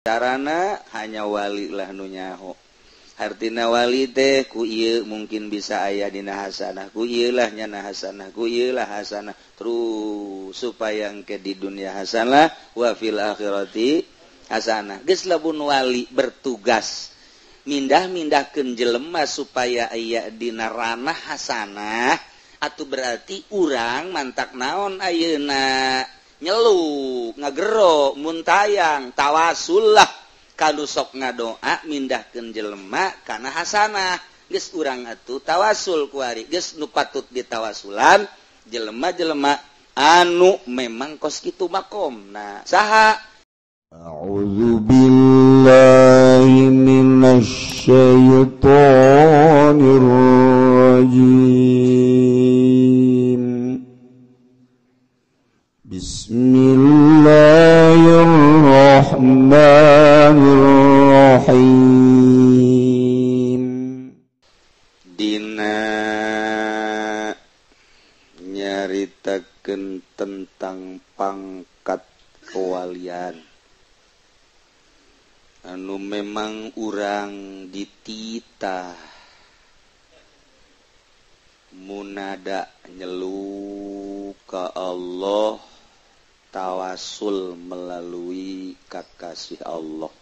carana hanya wali lah nu nyaho. Artina wali teh ku ieu mungkin bisa aya dina hasanah, ku ieu lah nyana hasanah, ku ieu lah hasanah, terus supaya engke di dunia hasanah wa fil akhirati hasanah. Geus lamun wali bertugas mindah-mindahkeun jelema supaya aya dina ranah hasanah, atuh berarti urang mantak naon ayeuna nyelu, ngagero, muntayang, tawasul lah. Kalau sok ngadoa mindahkeun jelema kana hasanah, geus urang atuh tawasul ku ari, geus nu patut ditawasulan jelema-jelema anu memang kos kitu makomna. Saha? A'udzu billahi minasy syaithanir rajim. Bismillahirrahmanirrahim. Dina nyaritakeun tentang pangkat kewalian anu memang urang dititah munada nyelu ka Allah, tawasul melalui kakasih Allah.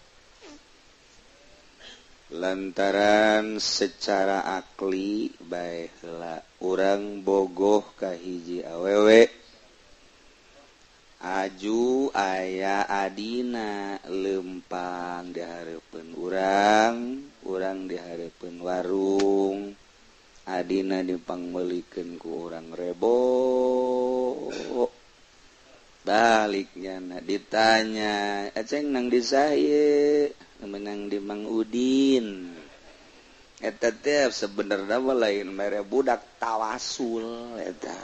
Lantaran secara akli bae heula urang bogoh ka hiji awewe aju aya adina lempang di hareupeun urang di hareupeun warung, adina dipangmeulikeun ku urang rebo. Baliknya ditanya, aceng nang di saye, menang di Mang Udin. Eta teh sebenarnya mah lain mere budak tawasul eta.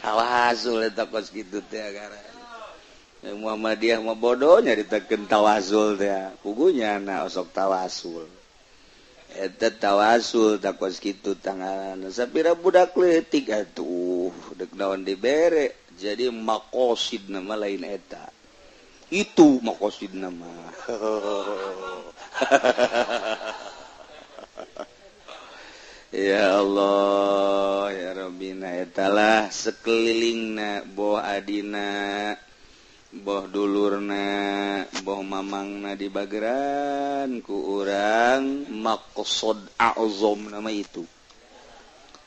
Tawasul eta kos kitu teh karana. Muhammadiyah mah bodoh nyaritakeun tawasul teh. Pugunya na osok tawasul. Eta tawasul takos kitu tangan sapira budak leutik atuh deuk naon dibere, jadi maqasid nama lain eta. Itu maqasid nama. Ya Allah ya Rabbina, etalah sekelilingna boh adina, boh dulurna, boh mamangna di bageran ku urang maqsad a'zam nama itu.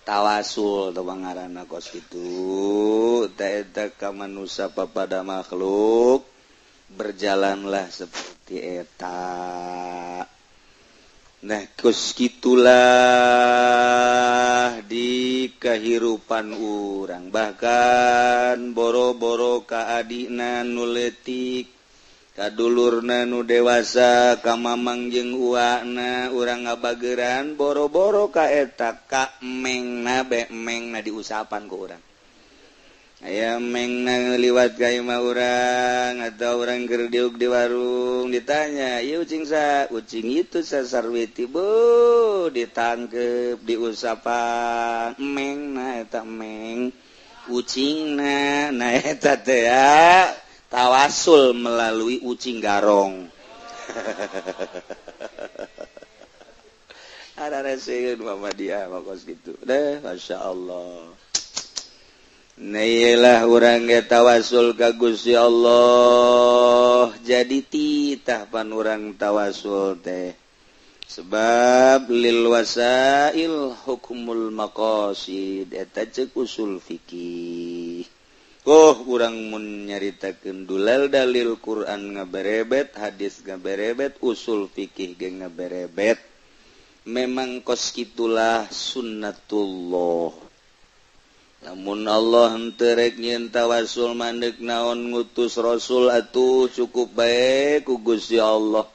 Tawasul teu ngaranna kos kitu, eta ka manusia pada makhluk berjalanlah seperti eta. Nah, kos kitulah di kehidupan urang, bahkan boro-boro ka adina nu leutik, ka dulurna nu dewasa, ka mamang jeung uwana urang ngabageran boro-boro ka eta, ka mengna be mengna diusapan ku urang. Aya mengna liwat ka imah urang atau urang keur diuk di warung ditanya, "Ieu ucing sa?" "Ucing itu sasarwiti." "Bu, ditangkep diusapan mengna eta meng ucingna." Nah eta teh ya tawasul melalui ucing garong. Ada reseueun Muhammadiyah makos kitu. Deh masyaallah. Nailah urang ge tawasul ka Gusti Allah, jadi titah pan urang tawasul teh. Sebab lil wasail hukmul maqasid, eta ceuk usul fikih. Urang mun nyaritakeun dulal dalil Quran ngaberebet, hadis ngaberebet, usul fikih ge ngaberebet. Memang kos kitulah sunnatullah. Namun Allah henteu rek nyieun tawasul mandek naon ngutus rasul atuh cukup bae ku Gusti Allah.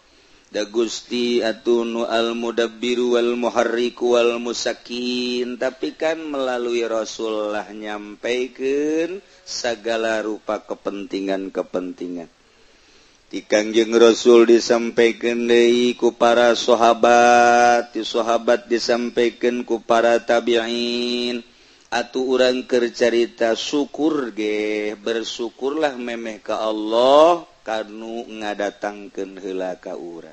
Da Gusti atuh nu al-mudabbiru wal muharriku wal musakkin, tapi kan melalui rasul lah nyampaikeun sagala rupa kepentingan-kepentingan. Di Kangjeng Rasul disampaikeun deui ku para sahabat, di sahabat disampaikeun ku para tabi'in, atuh urang keur carita syukur ge bersyukurlah memeh ka Allah kanu ngadatangkeun heula ka urang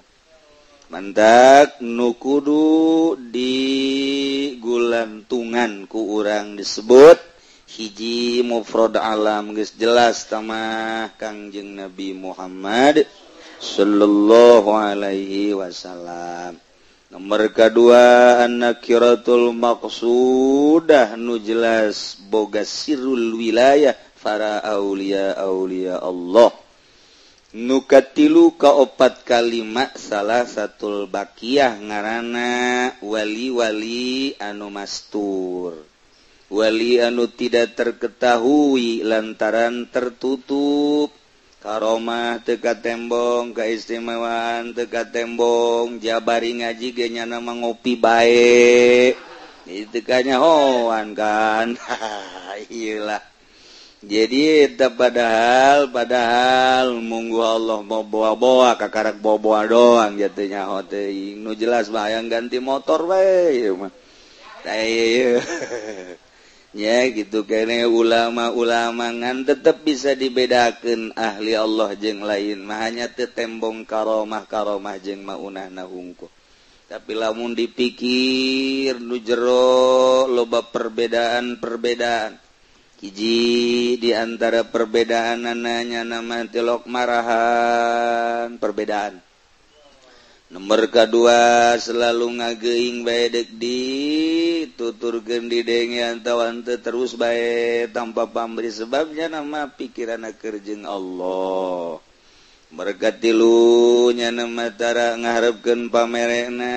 mantak nu kudu digulantungan ku urang disebut hiji mufrad alam geus jelas tamah Kangjeng Nabi Muhammad sallallahu alaihi wasallam. Nomor kedua an-nakiratul maqsudah nu jelas boga sirrul wilayah para aulia Allah. Nu katilu kaopat kalimat salah satul baqiyah ngaranna wali-wali anu mastur. Wali anu tidak terketahui lantaran tertutup. Karomah teka tembong, keistimewaan teka tembong, jabari ngaji ge nyana ngopi bae. Itu kanya hoan kan. Iyalah. Jadi eta padahal munggu Allah mau bawa-bawa kakarak bawa-bawa doang jatuhnya teuing. Nu jelas bayang ganti motor bae mah. Ya gitu kene ulama-ulama ngan tetap bisa dibedakan ahli Allah jeung lain mah hanya teu tembong karomah jeung maunahna hungkul tapi lamun dipikir nu jero loba perbedaan hiji di antara perbedaanna nama tilok marahan perbedaan. Nomor kedua selalu ngageuing bae dek di tuturkeun di dengean tawan teu terus bae tanpa pamrih sebabnya nama pikiranna keur jeung Allah. Berkat tilu nya nama tara ngaharepkeun pamerena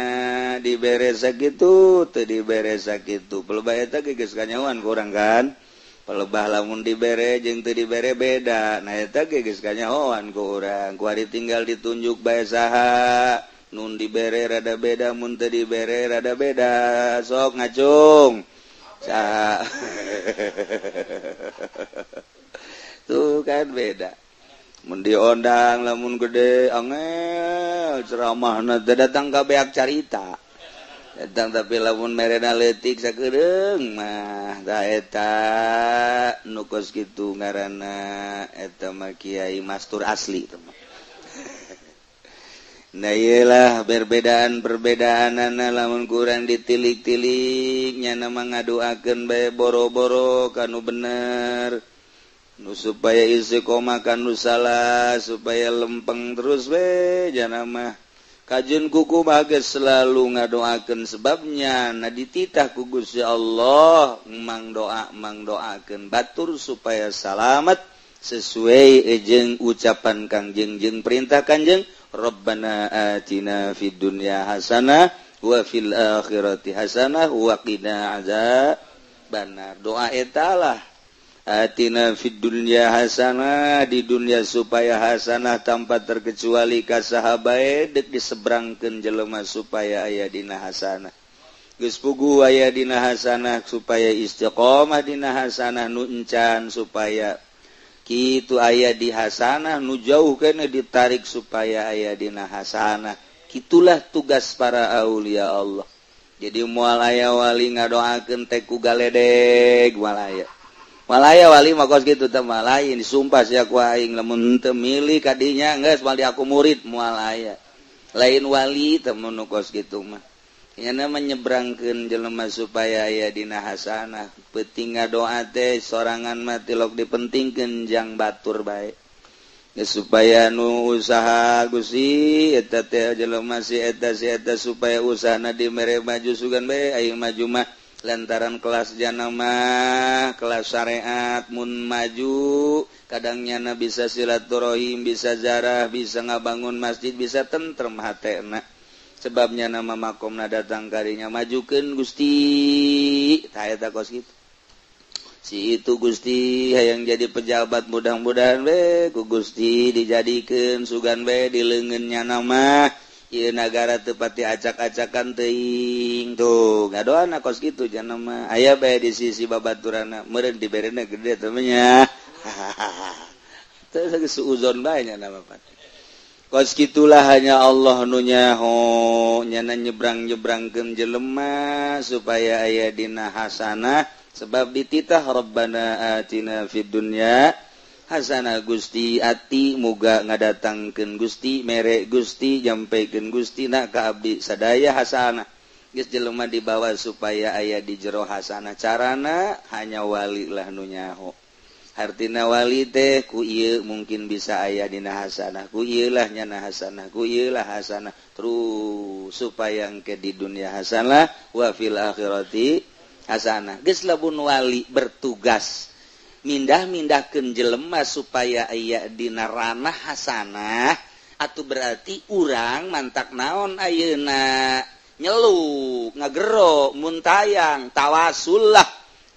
dibere sakitu teu dibere sakitu. Pelebah eta geus kanyawan ku urang kan. Pelebah lamun dibere jeung teu dibere beda. Nah eta geus kanyawan ku urang. Ku ari tinggal ditunjuk bae saha. Nun dibere rada beda mun teu dibere rada beda sok ngacung tuh kan beda mun diondang lamun gede angel ceramahna teu datang ka beak carita datang tapi lamun merena leutik sakeureung mah da eta nu kos kitu ngaranna eta mah kiai mastur asli teman. Nah iyalah perbedaan-perbedaanana lamun kurang ditilik-tilik nya nama ngadoakeun bae boro-boro kanu bener nu supaya istiqomah kanu salah supaya lempeng terus we jangan mah kajeun kuku bagus selalu ngadoakeun sebabnya na dititah ku Gusti Allah mang doakeun batur supaya selamat sesuai jeung ucapan Kangjeng jeung perintah Kangjeng Rabbana atina fid dunya hasanah wa fil akhirati hasanah wa qina adzabannar. Doa eta lah atina fid dunya hasanah di dunia supaya hasanah tanpa terkecuali ka saha bae deuk disebrangkeun jelema supaya aya dina hasanah. Geus puguh aya dina hasanah supaya istiqomah dina hasanah nu encan supaya kitu aya di hasanah nu jauh kena ditarik supaya aya dina hasanah. Kitulah tugas para aulia Allah. Jadi moal aya wali ngadoakeun teh ku galedeg malaya. Malaya wali mah kos kitu teh mah lain disumpah sia ku aing lamun teu milih kadinya geus moal di aku murid moal aya. Lain wali teh mun kos kitu mah. Yana menyebrangkeun jelema supaya aya dina hasanah. Penting ngadoa teh sorangan mah tilok dipentingkeun jang batur bae. Ya supaya nu usaha Gusti eta teh jelema si eta supaya usahana dimere maju sugan bae aing maju mah lantaran kelas jana mah kelas syariat mun maju kadangnya bisa silaturahim bisa zarah bisa ngabangun masjid bisa tentrem hatena. Sebabnya nama makomna datang karinya majukeun Gusti tah eta kos kitu si itu Gusti hayang jadi pejabat mudah-mudahan we ku Gusti dijadikeun sugan we di leungeunnya nama ieu nagara teu pati acak-acakan teuing tuh ngadoana kos kitu jangan mah aya bae di sisi babaturanna meureun diberena gede teh nya teu suuzon bae nya nama pati. Kos kitulah hanya Allah nu nyaho nyana nyebrang-nyebrangkeun jelema supaya aya dina hasanah sebab dititah Rabbana atina fid dunya hasanah Gusti ati muga ngadatangkeun Gusti mere Gusti nyampaikeun Gusti na ka abdi sadaya hasanah geus jelema dibawa supaya aya di jero hasanah carana hanya wali lah nu nyaho artina wali teh ku ieu mungkin bisa aya dina hasanah ku ieu lah nyana hasanah ku ieu lah hasanah terus supaya engke di dunia hasanah wa fil akhirati hasanah geus lamun wali bertugas mindah-mindahkeun jelema supaya aya dina ranah hasanah atuh berarti urang mantak naon ayeuna nyeluk ngagero muntayang tawasul lah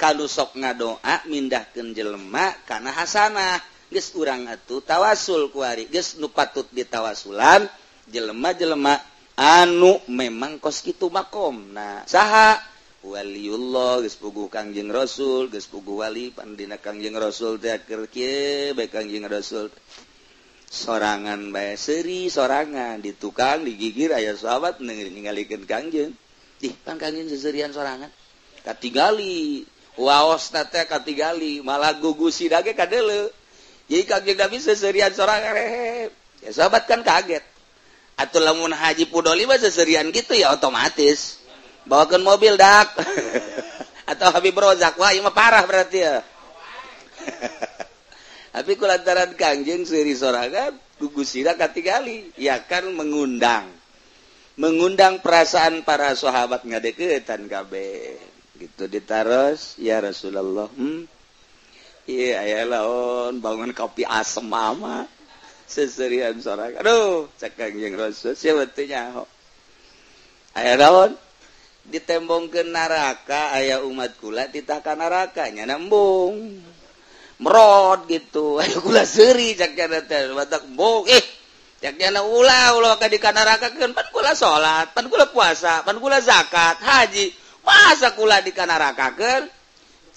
kanu sok ngadoa mindahkeun jelema kana hasanah geus urang atuh tawasul ku ari geus nu patut ditawasulan jelema-jelema anu memang kos kitu makomna saha waliullah geus puguh Kangjeng Rasul geus puguh wali pandina Kangjeng Rasul teh keur kieu bae Kangjeng Rasul sorangan bae seuri sorangan di tukang digigir aya sahabat ningalikeun Kangjeng ih pan Kangjeng seseurian sorangan katingali waos teh katigali malah gugusi dage kadeuleu jadi Kangjeng Nabi seseurian sorangan ya sahabat kan kaget atuh lamun Haji Pudoli mah seseurian gitu ya otomatis bawakeun mobil dak atau Habib Rozak wah ieu mah parah berarti ya tapi kulantaran Kangjeng seuri sorangan gugusina katingali ya kan mengundang perasaan para sahabat ngadeuketan kabeh gitu ditaros ya Rasulullah iya aya laon bangun kopi asem mama seseurian sorangan aduh cek Kangjeng Rasul sia teu nyaho aya laon ditembongkeun neraka aya umat kula titah ka neraka nya nembung merod gitu aya kula seuri cek nya teh batak bong cek nya ulah ka di neraka keun pan kula salat pan kula puasa pan kula zakat haji masa kula dikanarakakeun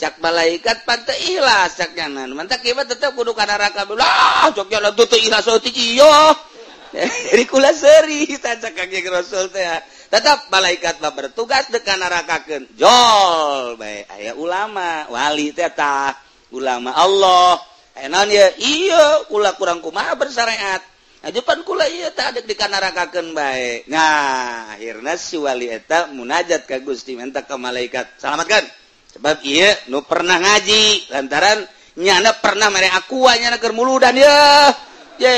cak malaikat pan teu ikhlas cak nyanan mantak ieu tetep kudu ka neraka lah cak nya teu ikhlas teh ieu jadi kula seuri cak Kangjeng Rasul teh tetep malaikat mah bertugas dek ka nerakakeun jol bae aya ulama wali teh tah ulama Allah enon ye ieu kula kurang kumaha bersyariat ajupan kula ieu teh adek dikanarakakeun bae nah akhirna si wali eta munajat ka Gusti minta ka malaikat salamatkeun sebab ieu nu pernah ngaji lantaran nyana pernah mere aqua nyana keur muludan ye ye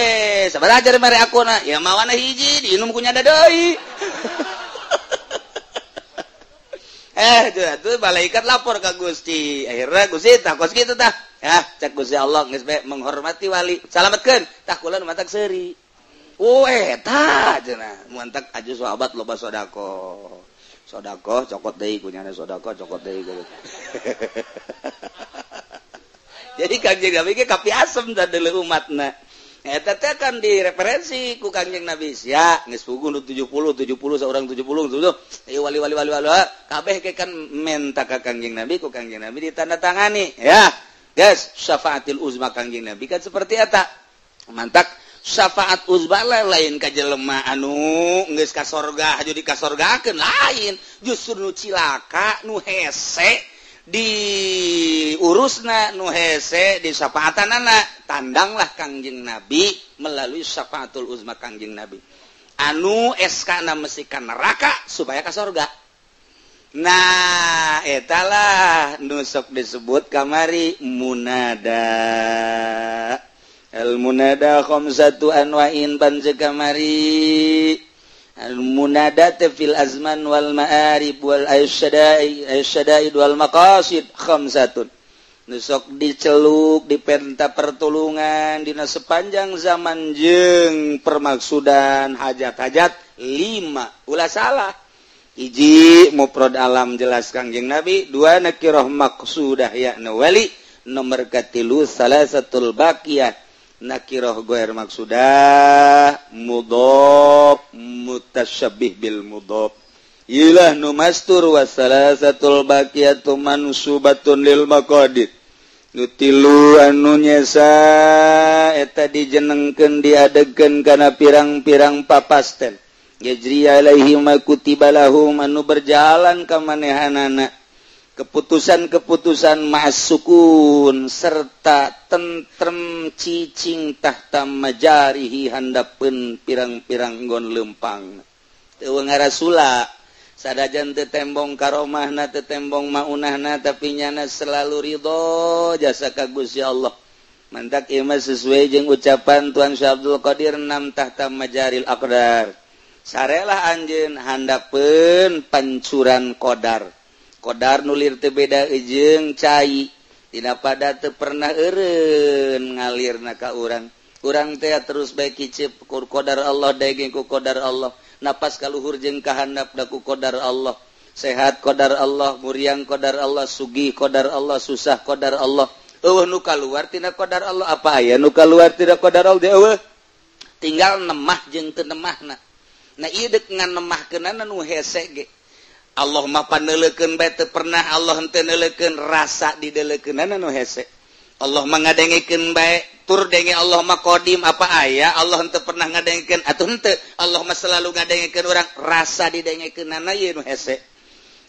sabaraha mere aquna ya mawana hiji diinum ku nyada deui tuh malaikat lapor ka Gusti akhirna Gusti tah kos kitu tah ya cek Gusti Allah geus bae menghormati wali salametkeun tah kula nu mantak seuri eta cenah mantak aju sahabat loba sedekah cokot deui kunyana sedekah cokot deui jadi Kangjeng Nabi ge kapi asem da deuleu umatna eta teh kan direferensi ku Kangjeng Nabi sia geus puguh nu 70 saurang 70 wali kabeh ke kan menta ka Kangjeng Nabi ku Kangjeng Nabi ditandatangani ya guys syafaatil uzma Kangjeng Nabi kan seperti eta mantak syafaat uzma lain ka jelema anu geus ka sorga jadi ka sorgakeun lain justru nu cilaka nu hese diurusna nu hese di syafaatanana tandanglah Kangjeng Nabi melalui syafaatul uzma Kangjeng Nabi anu SK-na mesti ka neraka supaya ka sorga nah etalah nu sok disebut kamari munada al munada khamsatu anwa'in panjeu kamari al munada fil azman wal ma'arib wal asyadaid wal maqasid khamsatun nu sok diceluk dipenta pertulungan dina sepanjang zaman jeung permaksudan hajat-hajat 5 ulah salah hiji mufrad alam jelas Kangjeng Nabi 2 nakirah maqsudah yakna wali nomor katilu salasatul baqiyah nakirah ghair maqsudah mudhaf mutasyabih bil mudhaf ilah nu mastur wa salasatul baqiyatu mansubatun lil maqadir nu tilu anu nyesa eta dijenengkeun diadegkeun kana pirang-pirang papasten yajri alaihim kutiba lahum anu berjalan ka manehanana keputusan-keputusan masukun serta tentrem cicing tahta majarihi handapeun pirang-pirang nggon lempang teu ngarasula sadajan teu tembong karomahna teu tembong maunahna tapi nyana selalu ridho jasa ka Gusti Allah mantak ieu mah sesuai jeung ucapan Tuan Syekh Abdul Qadir nam tahta majaril aqdar sarelah anjeun handapeun pancuran qadar qadar nulir teu beda jeung cai tidak pada teu pernah eureun ngalirna ka urang teh terus bae kicep ku qadar Allah daege ku qadar Allah napas kaluhur jeung kahandap da ku qadar Allah sehat qadar Allah muriang qadar Allah sugih qadar Allah susah qadar Allah eueuh nu kaluar tina qadar Allah apa aya nu kaluar tina qadar Allah eueuh tinggal nemah jeung teu nemahna nah ieu deuk nganemahkeunana nu hese ge Allah mah paneulekeun bae teu pernah Allah henteu neulekeun rasa dideulekeunana nu hese. Allah mah ngadengikeun bae tur denge Allah mah qadim apa aya Allah henteu pernah ngadengikeun atuh henteu Allah mah selalu ngadengikeun urang rasa didengikeunana ieu nu hese.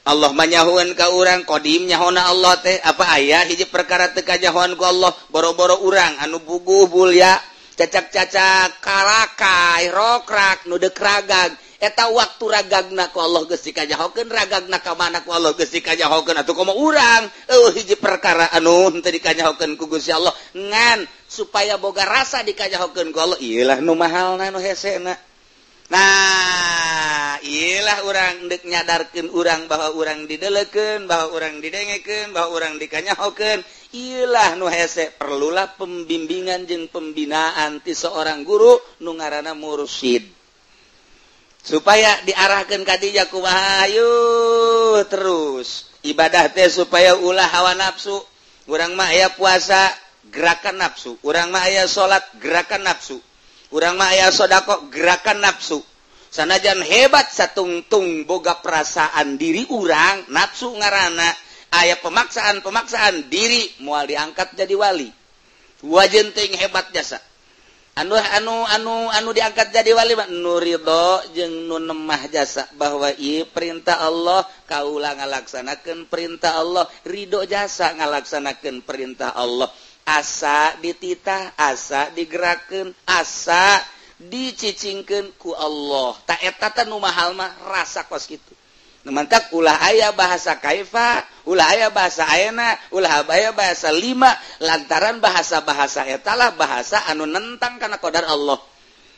Allah mah nyahoeun ka urang qadim nyahona Allah teh apa aya hiji perkara teu kajahoan ku Allah boro-boro urang anu buguh bulya cacak-cacak karakai rokrak nu deuk ragag eta waktu ragagna ku Allah geus dikajahokeun ragagna ka mana ku Allah geus dikajahokeun atuh komo urang hiji perkara anu henteu dikajahokeun ku Gusti Allah ngan supaya boga rasa dikajahokeun ku Allah ieulah nu mahalna nu hesena nah ieulah urang deuk nyadarkeun urang bahwa urang dideulekeun bahwa urang didengekeun bahwa urang dikanyahokeun ieulah nu hese perlulah pembimbingan jeung pembinaan ti seorang guru nu ngaranna mursyid supaya diarahkan ka dinya kumaha ayo terus ibadah teh supaya ulah hawa nafsu urang mah aya puasa gerakan nafsu urang mah aya salat gerakan nafsu urang mah aya sedekah gerakan nafsu sanajan hebat satungtung boga perasaan diri urang nafsu ngaranna aya pemaksaan diri moal diangkat jadi wali wajeun teuing hebat jasa anu diangkat jadi wali mah nu ridho jeung nu nemah jasa bahwa ieu perintah Allah kaula ngalaksanakeun perintah Allah ridho jasa ngalaksanakeun perintah Allah asa dititah asa digerakkeun asa dicicingkeun ku Allah ta eta teh nu mahal mah rasa kos kitu mantak ulah aya bahasa kaifa ulah aya bahasa ayeuna ulah aya bahasa lima lantaran bahasa-bahasa eta lah bahasa anu nentang kana qadar Allah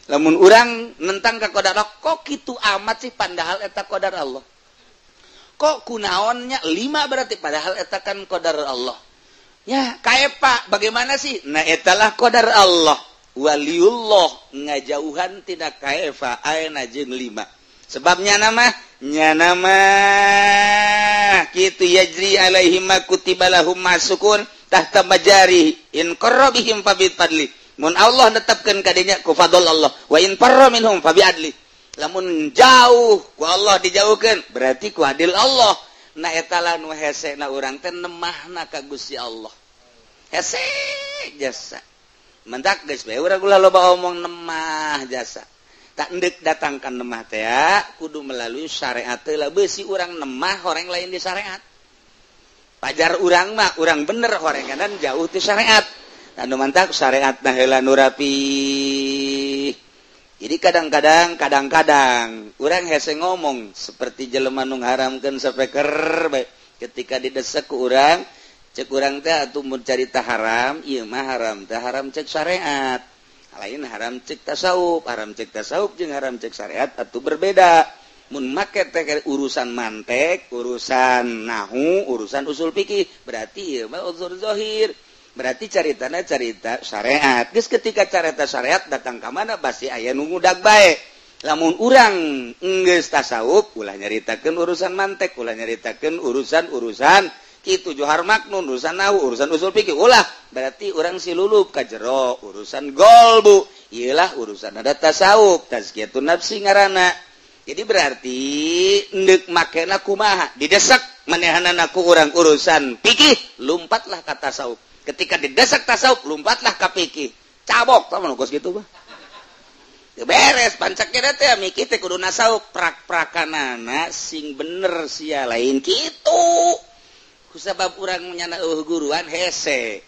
lamun urang nentang ka qadar Allah kok kitu amat sih padahal eta qadar Allah kok kunaonnya lima berarti padahal eta kan qadar Allah ya kaifa bagaimana sih nah etalah qadar Allah waliullah ngajauhan tina kaifa ayeuna jeung lima sebabnya nama kitu yajri alaihim kutiba lahum masukun tahta majari in qarrabihim fadli mun Allah netepkeun ka dinya ku fadl Allah wa in farra minhum fa biadli lamun jauh ku Allah dijauhkeun berarti ku adil Allah na eta la nu hesena urang teh nemahna ka Gusti Allah hese jasa mentak geus bae urang kula loba omong nemah jasa tak endek datangkan nemah teh kudu melalui syariat teh lah beusi urang nemah horeng lain di syariat pajar urang mah urang bener horenganan jauh ti syariat anu mantak syariatna heula nu rapi jadi kadang-kadang urang hese ngomong seperti jelema nu ngaharamkeun sapeker bae ketika didesak ku urang cek urang teh atuh mun carita haram ieu mah haram teh haram cek syariat lain haram cek tasawuf jeung haram cek syariat atuh berbeda mun make teh urusan mantek urusan nahu urusan usul fikih berarti ieu mah udzur zahir berarti caritana carita syariat geus ketika carita syariat datang ka mana basi aya nu ngudag bae lamun urang geus tasawuf ulah nyaritakeun urusan mantek ulah nyaritakeun urusan kitu johar maknun urusan nahu urusan usul fikih ulah berarti urang silulup ka jero urusan golbu iyalah urusan ada tasawuf tazkiyatun nafsi ngaranna jadi berarti endek makena kumaha didesak manehanana ku urang urusan fikih lumpatlah ka tasawuf ketika didesak tasawuf lumpatlah ka fikih cabok tah mun geus kitu mah beres pancakna teh mikir teh kudu nasawuf prak-prakanana sing bener sia lain kitu kusabab urang nyana guruan hese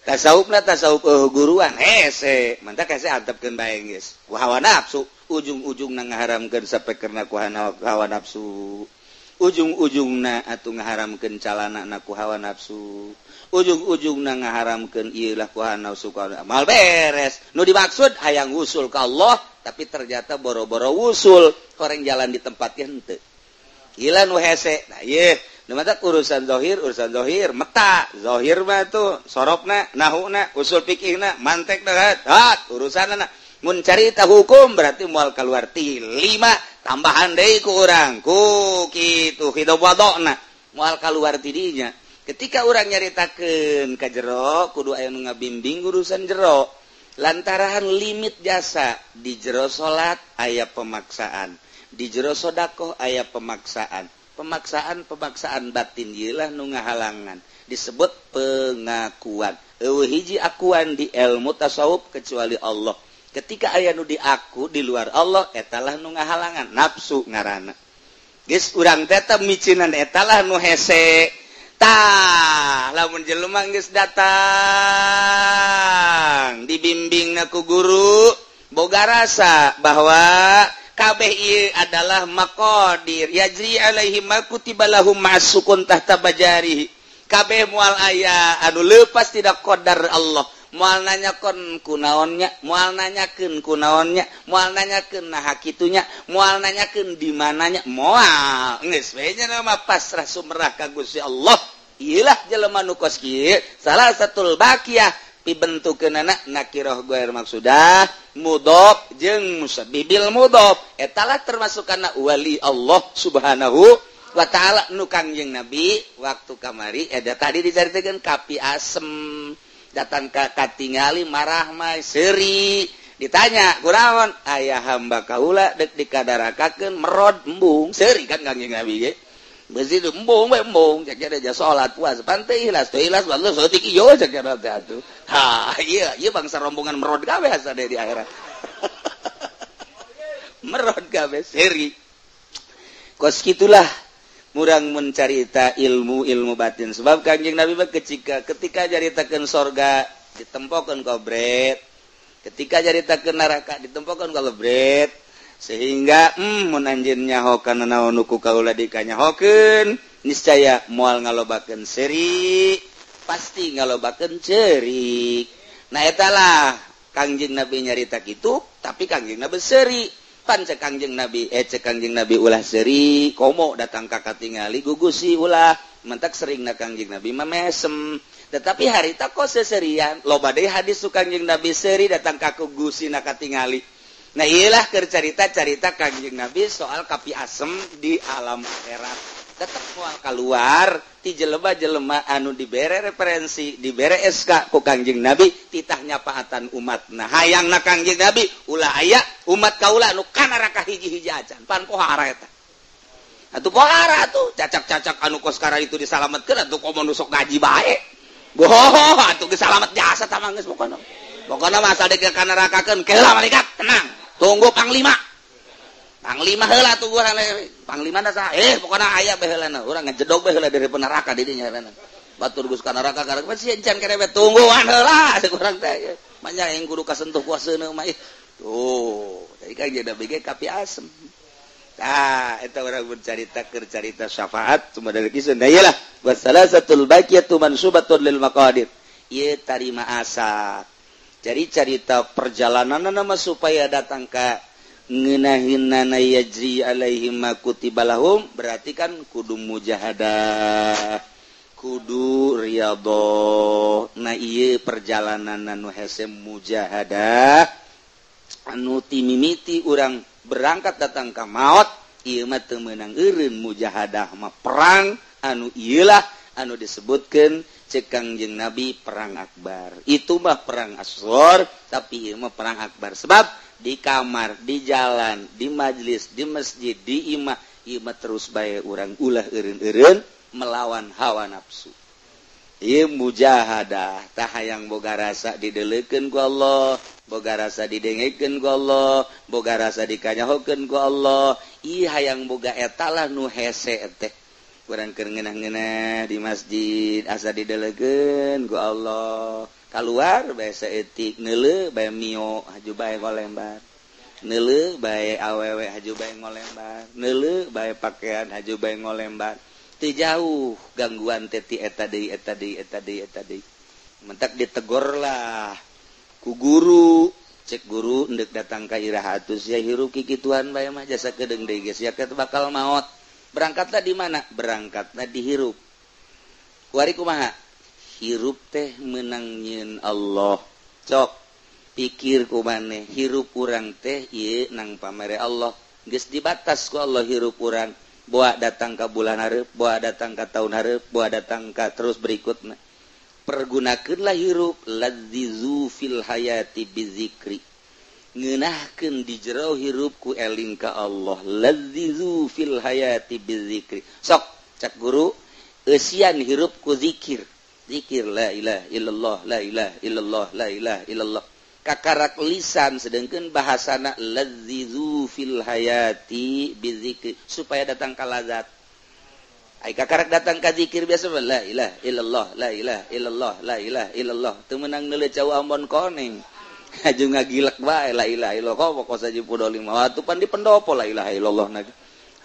tasawufna tasawuf guruan hese mantap hese antepkeun bae geus ku hawa nafsu ujung-ujungna ngaharamkeun sapekerna ku hawa nafsu ujung-ujungna atuh ngaharamkeun calanana ku hawa nafsu ujung-ujungna ngaharamkeun ieu lah ku hawa nafsu mal beres nu dimaksud hayang usul ka Allah tapi ternyata boro-boro usul koreng jalan di tempat henteu gila nu hese nah ieu nu mata urusan zahir meta zahir mah tuh sorobna nahuna usul fikihna mantek dehat urusanna mun carita hukum berarti moal kaluar ti 5 tambahan deui ku urang ku kitu hidup wadona moal kaluar ti dinya ketika urang nyaritakeun ka jero kudu aya nu ngabimbing urusan jero lantaran limit jasa di jero salat aya pemaksaan di jero sedekah aya pemaksaan batin ieulah nu ngahalangan disebut pengakuan eueuh hiji akuan di ilmu tasawuf kecuali Allah ketika aya nu diaku di luar Allah etalah nu ngahalangan nafsu ngaranna geus urang teh teh micinan etalah nu hese tah lamun jelema geus datang dibimbingna ku guru boga rasa bahwa kabeh ieu adalah maqadir yajri alaihim ma kutiba lahum masukun tahta bajari kabeh moal aya anu leupas tidak qadar Allah moal nanyakeun kunaonnya moal nanyakeun kunaonnya moal nanyakeun nah kitunya moal nanyakeun di mananya moal geus we nya mah pasrah sumrah ka Gusti Allah ieulah jelema nu kos kieu salah satul baqiyah pibentukeunana nakirah ghair maksudah mudhof jeung musabbibil mudhof etalah termasuk kana wali Allah subhanahu wa ta'ala nu Kangjeng Nabi waktu kamari eta tadi dicaritakeun kapi asem datang ka katingali marah mah seuri ditanya kunaon aya hamba kaula deuk dikadarakakeun merod embung seuri kan Kangjeng Nabi ge besi embung we embung cek ada salat puasa pantei ikhlas teu ikhlas bae saeutik ieu cek teh atuh ha ieu bangsa rombongan merod gawe asa di akhirat merod gawe seri kos kitulah murang mencarita ilmu batin sebab Kanjeng Nabi mah ketika jaritakeun sorga ditempokeun kobret ketika jaritakeun neraka ditempokeun kobret sehingga mun anjeun nyaho kana naon nu ku kaula dikanyahokeun niscaya moal ngalobakeun seri pasti ngalobakeun ceurik nah etalah Kangjeng Nabi nyarita kitu tapi Kangjeng Nabi seri pan cek Kangjeng Nabi Kangjeng Nabi ulah seri komo datang ka katingali gugusi ulah mentak seringna Kangjeng Nabi mah mesem tetapi harita kok seserian loba deui hadis su Kangjeng Nabi seri datang ka gugusina katingali. Nah iyalah cerita-cerita Kangjeng Nabi soal kapi asem di alam akhirat. Tetap moal keluar ti jelema-jelema anu dibere referensi, dibere SK ku Kangjeng Nabi titah nyapaatan umat. Nah hayangna Kangjeng Nabi ulah aya umat kaula anu kana raka hiji-hiji acan. Pan pohara eta. Atuh pohara atuh cacak-cacak anu kos kara itu disalametkeun atuh komo nu sok ngaji bae. Boh atuh geus salamet jasa tah geus pokona. Pokona mah asal dek kana rakakeun keula malaikat tenang. Tunggu panglima heula tunggu panglima na saha pokona aya bae heulana urang ngajedog bae heula dari neraka di dinya heulana batur geus ka neraka karek mah sieun can kerebet tungguan heula cek urang teh manya yang kudu kasentuh kuaseuna mah tuh jadi Kangjeng Nabi ge kapi asem tah eta urang bercarita keur carita syafaat cuma dari kisah da iyalah wasalasatul baqiyatu mansubatun lil maqadir ieu tarima asa. Jadi cerita perjalanan nama supaya datang ke ngenahinana yajri alaihim ma kutiba lahum berarti kan kudu mujahadah kudu riyadhah. Nah ieu perjalanan anu hese mujahadah anu timimiti urang berangkat datang ka maot ieu mah teu meunang eureun mujahadah mah perang anu ieulah anu disebutkeun cek Kangjeng Nabi perang akbar. Itu mah perang asghar tapi ieu mah perang akbar. Sebab di kamar, di jalan, di majlis, di masjid, di imah, ieu mah terus bae urang ulah eureun-eureun melawan hawa nafsu. Ieu mujahadah, tah hayang boga rasa dideleukeun ku Allah, boga rasa didengekeun ku Allah, boga rasa dikanyahokeun ku Allah. Ieu hayang boga eta lah nu hese teh. kurang kengenah-ngenah di masjid asa didelegeun ku Allah keluar bae saeutik neuleuh bae mio haju bae ngolembar neuleuh bae awewe haju bae ngolembar neuleuh bae pakaian haju bae ngolembar teu jauh gangguan teh ti eta deui mentak ditegor lah ku guru cek guru endek datang ka irahatus ya hirup kikituan bae mah jasa kedeung deui geus ya keur bakal maot berangkatlah di mana? Berangkatlah di hirup. Kuari kumaha? Hirup teh menang nyeun Allah. Cok pikir ku maneh hirup urang teh ieu nang pamere Allah. Geus dibatas ku Allah hirup urang. Boa datang ka bulan hareup, boa datang ka taun hareup, boa datang ka terus berikutna. Pergunakeunlah hirup ladzizu fil hayati bizikri. Ngeunahkeun di jero hirup ku eling ka Allah ladzizu fil hayati bizikri sok cak guru eusian hirup ku zikir la ilaha illallah la ilaha illallah la ilaha illallah kakarak lisan sedengkeun bahasana ladzizu fil hayati bizikri supaya datang ka lazat ai kakarak datang ka zikir biasa la ilaha illallah la ilaha illallah la ilaha illallah teu meunang neuleuh cau ambon koneng aju ngagilek bae la ilaha illallah kok saja pudol 5 waktu pan di pendopo la ilaha illallah na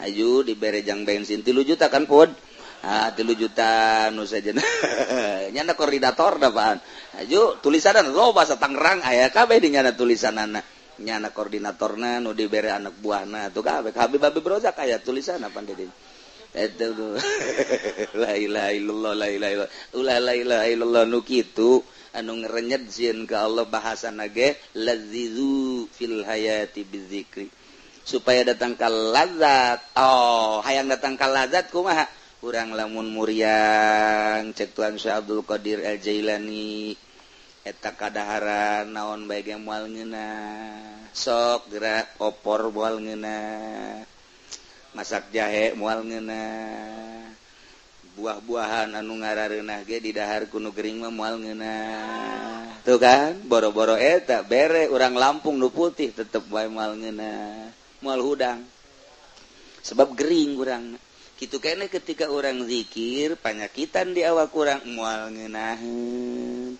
aju dibere jang bensin 3 juta kan pud 3 juta nu sajeuna nya koordinator da paan aju tulisanan loba sa Tangerang aya kabeh di nyana tulisanana nya koordinatorna nu dibere anak buahna tuh kabeh babi brozak aya tulisanna pan di eta la ilaha illallah la ilaha illallah la ilaha illallah nu kitu anu ngerenyet sieun ka Allah bahasana ge ladzizu fil hayati bizikri supaya datang ka lazat hayang datang ka lazat kumaha urang lamun muriang cek Tuan Syekh Abdul Qadir Al Jailani eta kadaharan naon bae ge moal ngeunah sok geura opor moal ngeunah masak jahe moal ngeunah buah-buahan anu ngarareunah ge di dahar kuno gering mah moal ngeunah tuh kan boro-boro eta bere urang Lampung nu putih tetep bae moal ngeunah moal hudang sebab gering urang kitu keneh ketika urang zikir panyakitan di awak urang moal ngeunaheun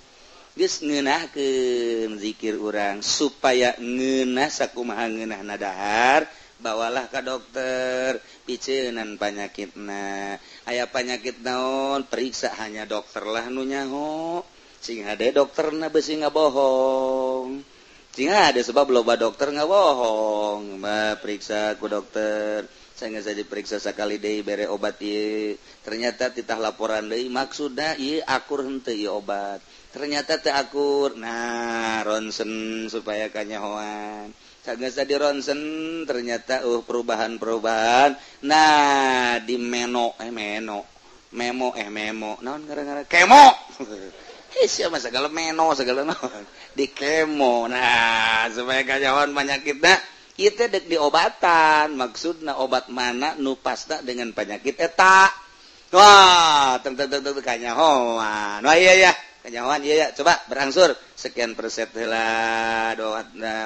geus ngeunahkeun zikir urang supaya ngeunah sakumaha ngeunahna dahar bawalah ka dokter piceunan panyakitna aya panyakit naon periksa hanya dokter lah nu nyaho sing hade dokterna beusi ngabohong sing hade sebab loba dokter ngabohong mah periksa ku dokter saya saja periksa sakali deui bere obat ieu ternyata titah laporan deui maksudna ieu akur henteu ieu obat ternyata teu akur nah ronsen supaya kanyahoan sagasa di ronsen ternyata perubahan-perubahan nah di memo naon gara-gara kemo siapa segala meno segala naon di kemo nah supaya kanyahoan penyakitna ieu teh dek diobatan maksudna obat mana nu pasna dengan penyakit eta wah teng kanyahoan wah iya kanyahoan iya coba berangsur sekian persen heula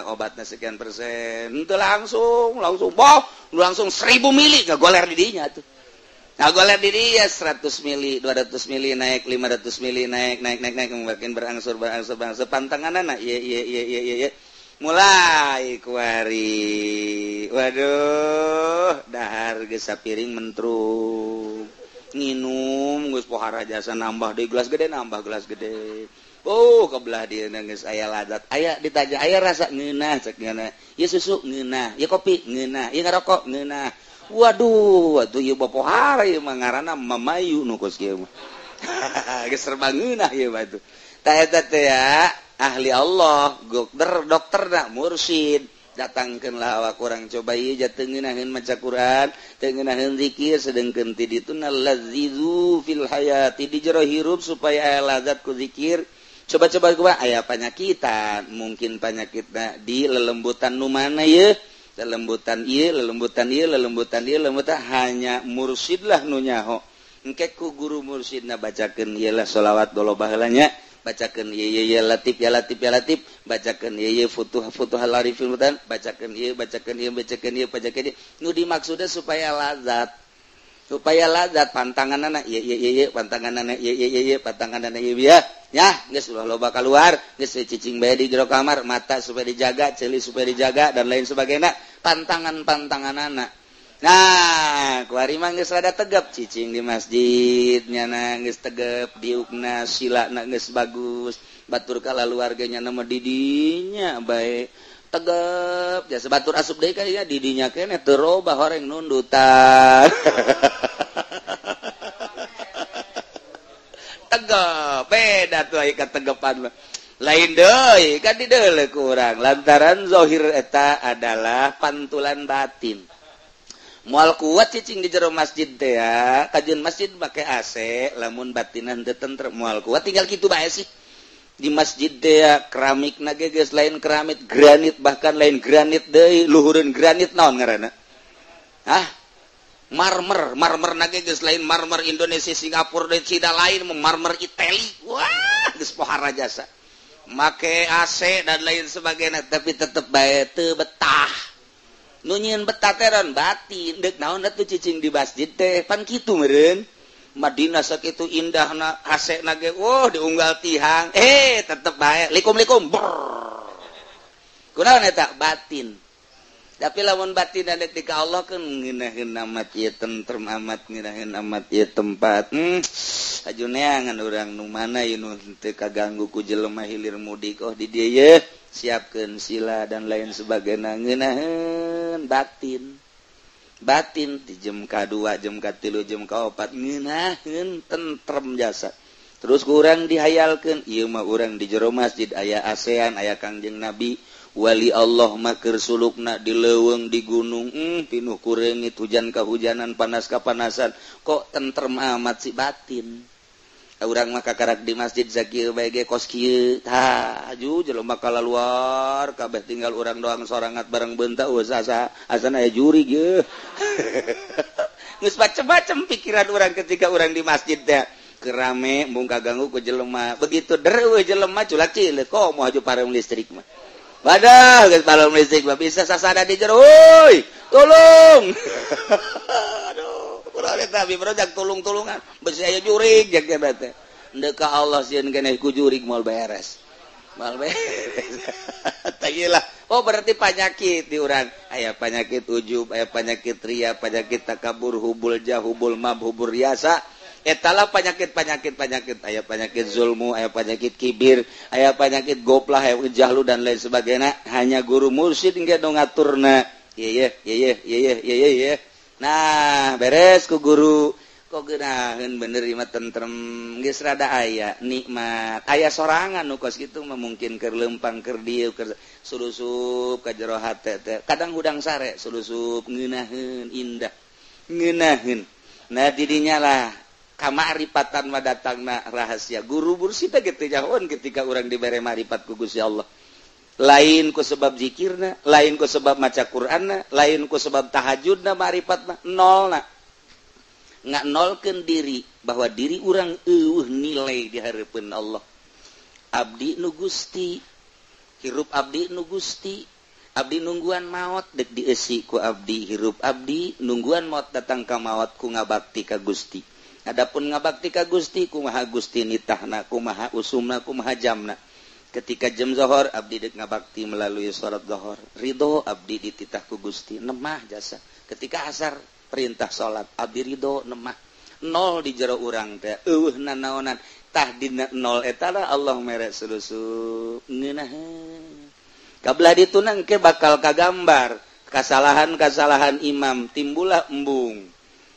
obatna sekian persen henteu langsung boh langsung 1000 mili ngagoler di dinya tuh ngagoler di dia 100 mili 200 mili naik 500 mili naik makin berangsur pantanganana iya mulai kuari waduh dahar geus sapiring mentruk nginum geus pohara jasa nambah deui gelas gede kebelah dia geus aya lazat aya ditaja aya rasa ngeunah cek ngeunah ieu susu ngeunah ieu kopi ngeunah ieu ngarokok ngeunah waduh atuh ieu pohara ieu mah ngaranna mamayu nu kos kieu mah geus serba ngeunah ieu mah tuh tah eta teh ya ahli Allah dokterna mursyid datangkeunlah awak urang coba ieu jatuh ngeunaheun maca Quran teu ngeunaheun zikir sedengkeun ti dituna ladzizu fil hayati di jero hirup supaya aya lazat ku zikir coba-coba kumaha aya panyakitan mungkin panyakitna di lelembutan nu mana ye lelembutan hanya mursyidlah nu nyaho engke ku guru mursyidna bacakeun ieu lah sholawat dolobah heula nya bacakeun ya latif bacakeun ieu futuhal arifin bacakeun ieu nu dimaksudna supaya lazat supaya lazat pantangan anak pantangan anak pantangan anak ya geus loba keluar geus cicing bae di jero kamar mata supaya dijaga ceuli supaya dijaga dan lain sebagainya pantangan anak. Nah kuari mah geus rada tegep cicing di masjid nyana geus tegep diukna silana geus bagus batur ka keluarganya nama didinya bae tegep jasa batur asup deui ka ya didinya keneh teu robah horeng nundutan tegep beda tuh aya kategepan lain deui kan dideuleu ku urang lantaran zahir eta adalah pantulan batin. Moal kuat cicing di jero masjid teh ya kajian masjid make AC lamun batinan teu tentrem moal kuat tinggal kitu bae sih di masjid teh ya keramik na geus lain keramik granit bahkan lain granit deui luhureun granit naon ngaranna marmer na geus lain marmer Indonesia Singapura dan Cina lain marmer Itali wah geus pohara jasa make AC dan lain sebagainya tapi tetep bae teu betah. Nu nyieun betah teh ron batin deuk naon atuh cicing di masjid teh pan kitu meureun Madinah sakitu indahna AC na ge diunggal tihang tetep bae likum-likum kunaon eta batin tapi lamun batin dan deuk ka Allah kan ngeunaheun amat ieu tentrem amat ngeunaheun amat ieu tempat ajuneangan urang nu mana ieu nu teu kaganggu ku jelema hilir mudik di dieu ye siapkeun sila dan lain sebagainya ngeunaheun batin di jam ka-2 jam ka-3 jam ka-4 ngeunaheun tentrem jasa terus ku urang dihayalkeun ieu mah urang di jero masjid aya ASEAN aya Kangjeng Nabi wali Allah mah keur sulukna di leuweung di gunung pinuh ku reungit hujan kahujanan panas kapanasan kok tentrem amat si batin. Urang mah kakarak di masjid zakieu bae ge kos kieu aju jelema kalaluar kabeh tinggal urang doang sorangat bareng beunta asana aya juri ge geus macem-macem pikiran urang ketika urang di masjid teh kerame mung kaganggu ku jelema begitu dereuh jelema culak cileuk kok moal aju parem listrik mah badah geus parem listrik mah bisa sasada di jero euy tolong urang eta abi projek tulung-tulungan besi aya jurig jak eta teh endeu ka Allah sieun keneh ku jurig moal beres tagilah berarti penyakit di urang aya penyakit ujub aya penyakit ria penyakit takabur hubul jah hubul mab hubur riasa etalah penyakit aya penyakit zulmu aya penyakit kibir aya penyakit goplah aya jahlu dan lain sebagainya hanya guru mursyid engke nu ngaturna ye nah beres ku guru kok geunaheun bener ieu mah tentrem geus rada aya nikmat aya sorangan nu kos kitu mah mungkin keur leumpang keur dieu keur surusup ka jero hate teh kadang hudang sare surusup ngeunaheun indah ngeunaheun nah didinya lah kamaripatan mah datangna rahasia guru mursyid teh kitu jahon ketika urang dibere marifat ku Gusti Allah lain ku sebab zikirna lain ku sebab maca Qur'anna lain ku sebab tahajudna marifatna nolna nggak nolkeun diri bahwa diri urang eueuh nilai di hareupeun Allah abdi nu Gusti hirup abdi nu Gusti abdi nungguan maot dek dieusi ku abdi hirup abdi nungguan maot datang ka maot ku ngabakti ka Gusti adapun ngabakti ka Gusti kumaha Gusti nitahna kumaha usumna kumaha jamna ketika jam zuhur abdi dek ngabakti melalui salat zuhur ridho abdi dititah ku Gusti nemah jasa ketika asar perintah salat abdi ridho nemah nol di jero urang teh eueuh nanaonan tah dina nol eta Allah mere sulusup ngeunaheun kabelah ditunang ke bakal kagambar kasalahan-kasalahan imam timbulah embung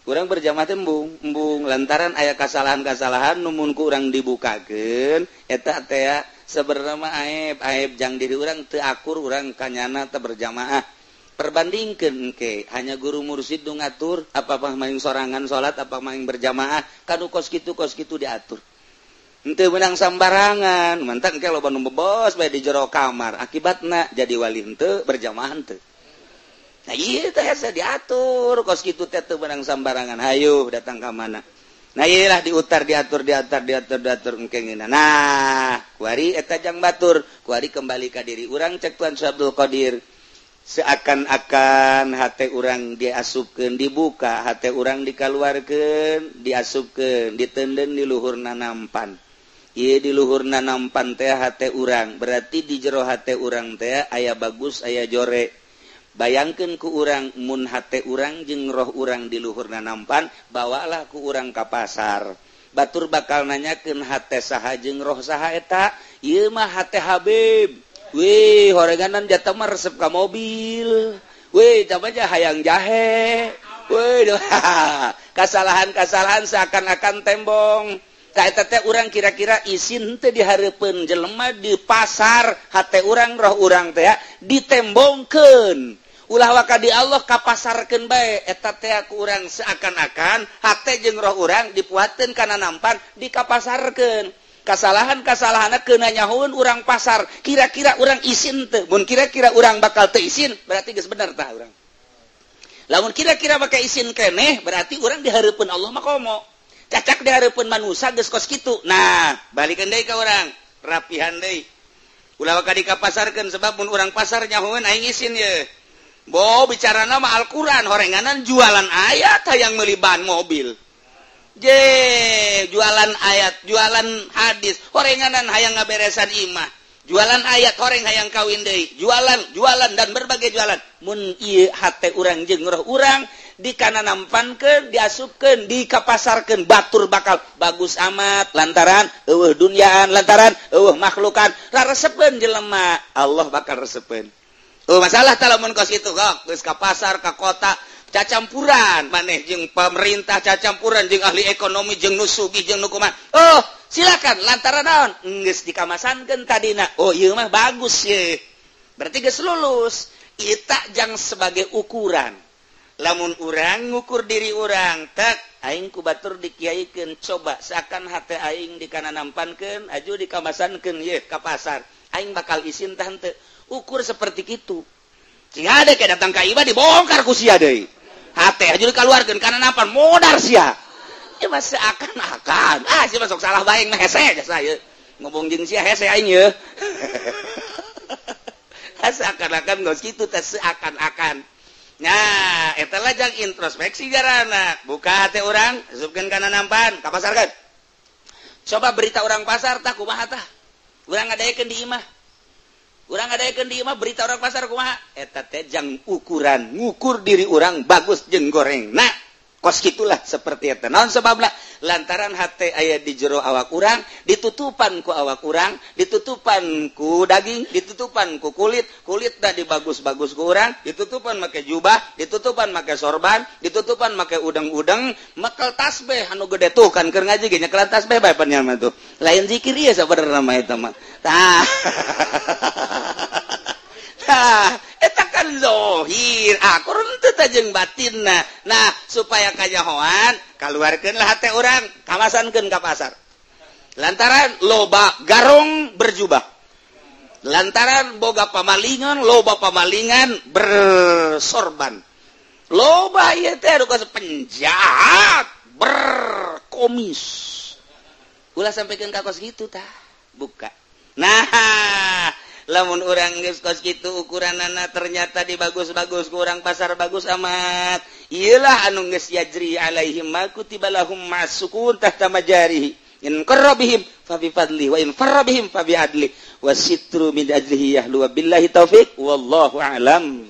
urang berjamaah teh embung lantaran aya kasalahan-kasalahan nu mun ku urang dibukakeun eta teh sebenarnya aib jang diri urang teu akur urang kanyana teu berjamaah perbandingkeun ke hanya guru mursyid nu ngatur apa maing sorangan salat apa maing berjamaah kanu kos kitu diatur henteu meunang sambarangan mantan ke loba nu bebos bae di jero kamar akibatna jadi wali henteu berjamaah henteu nah ieu teh asa diatur kos kitu teh teu meunang sambarangan hayu datang ka mana nah iyalah diutar diatur engke ngeuna nah kuari eta jang batur kuari kembali ka diri urang cek Tuan Abdul Qadir seakan-akan hati orang diasupkeun dibuka, hati orang dikaluarkeun diasupkeun ditenden di luhurna nampan. Ieu di luhurna nampan teh hati urang, berarti di jero hati urang teh aya bagus aya jore. Bayangkeun ku urang mun hati urang jeung roh urang di luhurna nampan, bawalah ku urang ka pasar. Batur bakal nanyakeun hati saha jeung roh saha eta? Ieu mah hati Habib. Wih, horenganan jatah mah resep ka mobil. Wih, coba aja hayang jahe. Wih, kasalahan-kasalahan seakan-akan tembong. Tah eta teh urang kira-kira isin teh dihareupeun jelema di pasar, hate urang roh urang teh ditembongkeun. Ulah waka di Allah kapasarkeun bae eta teh ku urang seakan-akan hate jeung roh urang dipuatkeun kana nampan dikapasarkeun. Kasalahan-kasalahanna keuna nyahoeun urang pasar, kira-kira urang isin teu. Mun kira-kira urang bakal teu isin, berarti geus bener tah urang. Lamun kira-kira bakal isin keneh, berarti urang dihareupeun Allah mah komo. Cacak dihareupeun manusia geus kos kitu. Nah, balikeun deui ka urang, rapihan deui. Ulah bakal dikapasarkeun sebab mun urang pasar nyahoeun aing isin ye. Bo bicarana mah Al-Qur'an, horenganan jualan ayat hayang meuli ban mobil. Jualan ayat, jualan hadis, horenganan hayang ngaberesan imah, jualan ayat, horeng hayang kawin deui, jualan dan berbagai jualan. Mun ieu hate urang jeung roh urang dikananampankeun, diasupkeun, dikapasarkeun, batur bakal bagus amat lantaran eueuh dunyaan, lantaran eueuh makhlukan, raresepkeun jelema, Allah bakal resepkeun. Masalah tah lamun kos kitu kok geus ka pasar ka kota cacampuran maneh jeung pemerintah, cacampuran jeung ahli ekonomi jeung nu sugih jeung nu kumaha. Oh, silakan lantaran naon? Geus dikamasankeun tadina. Oh, ieu mah bagus ye. Berarti geus lulus. Ita jang sebagai ukuran. Lamun urang ngukur diri urang, tak aing ku batur dikiaikeun coba seakan hate aing dikananampankeun, aju dikamasankeun ye ka pasar. Aing bakal isin tah henteu. Ukur seperti kitu. Sia ada ke datang ka iba dibongkar ku sia deui. Hate aja dikaluarkeun kana nampan modar sia. Ieu mah seakan-akan. Sia masuk salah bae mah hese jasa ieu. Ngomong jeung sia hese aing ye. Seakan-akan geus kitu teh seakan-akan. Nah, eta lajang introspeksi jarana. Buka hate urang, asupkeun kana nampan, kapasarkeun. Coba berita orang pasar tah kumaha tah? Urang ngadaekeun di imah. Urang ngadaekeun di imah berita orang pasar kumaha? Eta teh jang ukuran, ngukur diri urang bagus jeung goreng. Nah, kos kitulah seperti eta. Naon sababna? Lantaran hate aya di jero awak urang, ditutupan ku awak urang, ditutupan ku daging, ditutupan ku kulit da dibagus-bagus ku urang, ditutupan make jubah, ditutupan make sorban, ditutupan make udang-udang, makel tasbih anu gede tuh kan keur ngaji ge nyekelan tasbih bae pan mah tuh. Lain zikir ieu sabenerna mah eta mah. Tah. Eta kan zohir, kurun teu teh jeung batinna. Nah, supaya kanyahoan, kaluarkeunlah hate urang, kamasankeun ka pasar. Lantaran loba garong berjubah. Lantaran boga pamalingan, loba pamalingan bersorban. Loba ieu teh anu penjahat berkomis. Ulah sampikeun ka kos kitu tah, buka. Nah, lamun urang geus kos kitu ukuranana ternyata dibagus-bagus ku urang pasar bagus amat. Ieulah anu geus yajri alaihim ma kutiba lahum masukun tahta majarihi. In qarrabihim fa bi fadli wa in farrabihim fa bi adli. Wasitru min ajlihi yahlu billahi taufik wallahu a'lam.